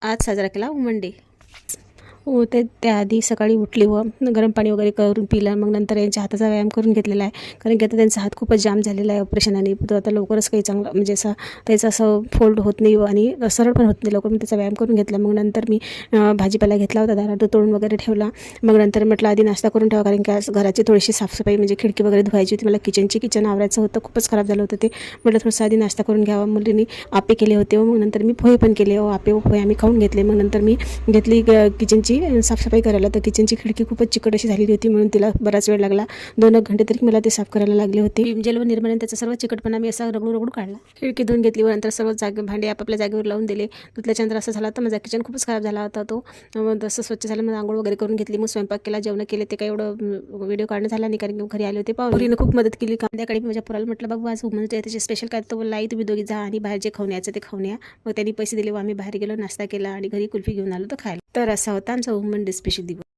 आज साजरा केला वुमन डे. हो, ते त्याआधी सकाळी उठली व गरम पाणी वगैरे करून पिलं. मग नंतर यांच्या हाताचा व्यायाम करून घेतलेला आहे, कारण की आता त्यांचा हात खूपच जाम झालेला आहे ऑपरेशनाने. तो आता लवकरच काही चांगला म्हणजे असा त्याचा असं फोल्ड होत नाही आणि सरळ पण होत नाही लवकर. मी त्याचा व्यायाम करून घेतला. मग नंतर मी भाजीपाला घेतला होता दारात, तो तोडून वगैरे ठेवला. मग नंतर म्हटलं आधी नाश्ता करून ठेवा, कारण की आज घराची थोडीशी साफसफाई म्हणजे खिडकी वगैरे धुवायची होती मला. किचन आवरायचं होतं, खूपच खराब झालं होतं ते. म्हटलं थोडंसं आधी नाश्ता करून घ्यावा. मुलींनी आपे केले होते व मग नंतर मी पोहे पण केले व आपे व पोहे आम्ही खाऊन घेतले. मग नंतर मी घेतली किचनची साफसफाई करायला. तर किचनची खिडकी खूपच चिकट अशी झालेली होती, म्हणून तिला बराच वेळ लागला. 2 घंटे तरी मला ते साफ करायला लागले होते. विमजेल व निर्माने त्याचा सर्व चिकटपणा मी असा रगडू काढला. खिडकी धुवून घेतली व नंतर सर्व भांडे आपापल्या जागेवर लावून दिले. धुतल्याच्यानंतर असं झालं तर माझा किचन खूपच खराब झाला होता तो. मग तसं स्वच्छ झालं. मग आंघोळ वगैरे करून घेतली. मग स्वयंपाक केला, जेवण केले. ते काही एवढं व्हिडिओ काढणं झाला नाही, कारण की घरी आले होते पाहुणे. खूप मदत केली. संध्याकाळी माझ्या पोराला म्हटलं बाबू आज वुमन्स डे त्याचे स्पेशल काय, तो बोलला आई तुम्ही दोघी जा आणि बाहेर जे खाऊन यायचं ते खाऊन या. मग त्यांनी पैसे दिले व आम्ही बाहेर गेलो, नाश्ता केला आणि घरी कुल्फी घेऊन आलो तर खायला. तर असा होता आमचा वुमन डे स्पेशल दिवस.